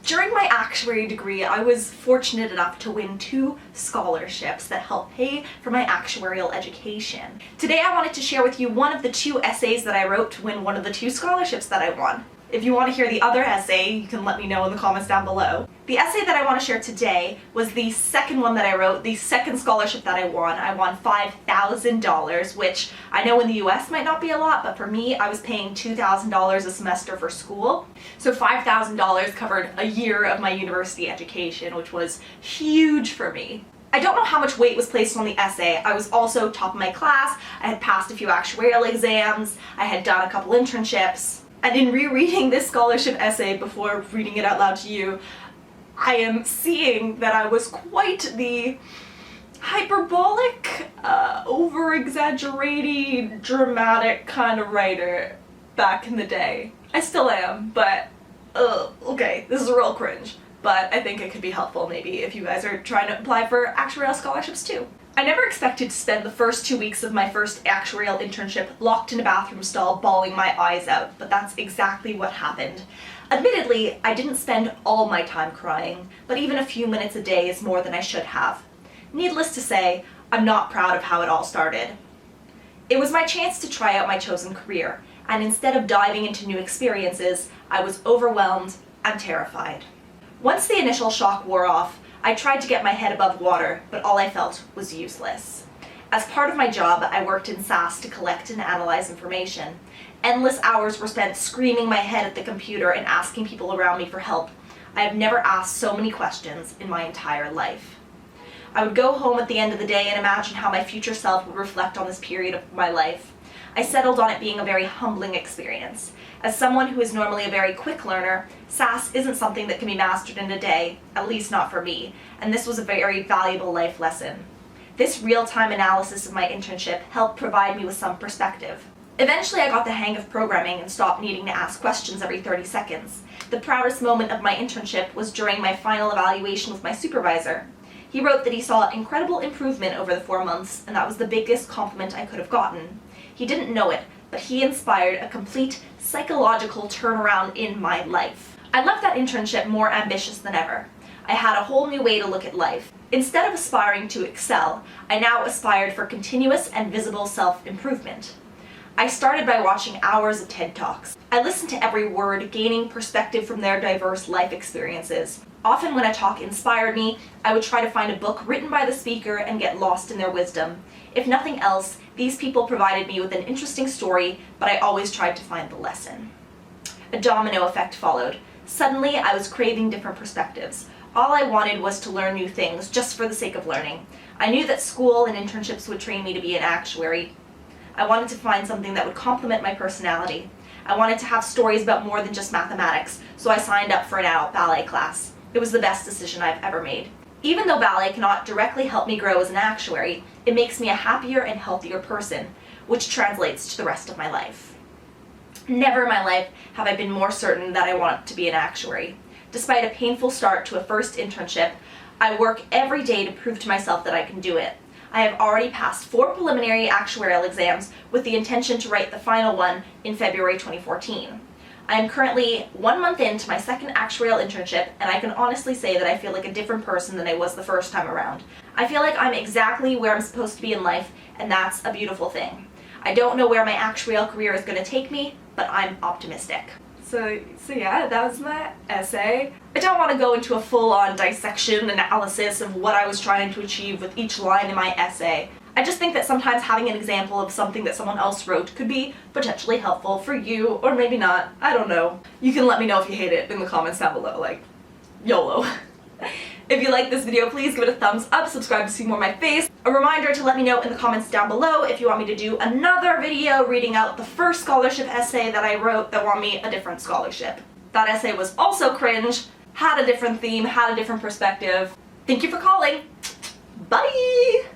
During my actuary degree, I was fortunate enough to win 2 scholarships that helped pay for my actuarial education. Today I wanted to share with you one of the 2 essays that I wrote to win one of the 2 scholarships that I won. If you want to hear the other essay, you can let me know in the comments down below. The essay that I want to share today was the second one that I wrote, the second scholarship that I won. I won $5,000, which I know in the US might not be a lot, but for me, I was paying $2,000 a semester for school. So $5,000 covered a year of my university education, which was huge for me. I don't know how much weight was placed on the essay. I was also top of my class, I had passed a few actuarial exams, I had done a couple internships. And in rereading this scholarship essay before reading it out loud to you, I am seeing that I was quite the hyperbolic, over-exaggerating, dramatic kind of writer back in the day. I still am, but okay, this is a real cringe. But I think it could be helpful maybe if you guys are trying to apply for actuarial scholarships too. I never expected to spend the first 2 weeks of my first actuarial internship locked in a bathroom stall bawling my eyes out, but that's exactly what happened. Admittedly, I didn't spend all my time crying, but even a few minutes a day is more than I should have. Needless to say, I'm not proud of how it all started. It was my chance to try out my chosen career, and instead of diving into new experiences, I was overwhelmed and terrified. Once the initial shock wore off, I tried to get my head above water, but all I felt was useless. As part of my job, I worked in SAS to collect and analyze information. Endless hours were spent screaming my head at the computer and asking people around me for help. I have never asked so many questions in my entire life. I would go home at the end of the day and imagine how my future self would reflect on this period of my life. I settled on it being a very humbling experience. As someone who is normally a very quick learner, SAS isn't something that can be mastered in a day, at least not for me, and this was a very valuable life lesson. This real-time analysis of my internship helped provide me with some perspective. Eventually I got the hang of programming and stopped needing to ask questions every 30 seconds. The proudest moment of my internship was during my final evaluation with my supervisor. He wrote that he saw incredible improvement over the 4 months, and that was the biggest compliment I could have gotten. He didn't know it, but he inspired a complete psychological turnaround in my life. I left that internship more ambitious than ever. I had a whole new way to look at life. Instead of aspiring to excel, I now aspired for continuous and visible self-improvement. I started by watching hours of TED Talks. I listened to every word, gaining perspective from their diverse life experiences. Often when a talk inspired me, I would try to find a book written by the speaker and get lost in their wisdom. If nothing else, these people provided me with an interesting story, but I always tried to find the lesson. A domino effect followed. Suddenly, I was craving different perspectives. All I wanted was to learn new things, just for the sake of learning. I knew that school and internships would train me to be an actuary. I wanted to find something that would complement my personality. I wanted to have stories about more than just mathematics, so I signed up for an adult ballet class. It was the best decision I've ever made. Even though ballet cannot directly help me grow as an actuary, it makes me a happier and healthier person, which translates to the rest of my life. Never in my life have I been more certain that I want to be an actuary. Despite a painful start to a first internship, I work every day to prove to myself that I can do it. I have already passed 4 preliminary actuarial exams with the intention to write the final one in February 2014. I am currently 1 month into my second actuarial internship, and I can honestly say that I feel like a different person than I was the first time around. I feel like I'm exactly where I'm supposed to be in life, and that's a beautiful thing. I don't know where my actuarial career is going to take me, but I'm optimistic. So yeah, that was my essay. I don't want to go into a full-on dissection analysis of what I was trying to achieve with each line in my essay. I just think that sometimes having an example of something that someone else wrote could be potentially helpful for you, or maybe not. I don't know. You can let me know if you hate it in the comments down below, like, YOLO. If you like this video, please give it a thumbs up, subscribe to see more of my face. A reminder to let me know in the comments down below if you want me to do another video reading out the first scholarship essay that I wrote that won me a different scholarship. That essay was also cringe, had a different theme, had a different perspective. Thank you for calling. Bye!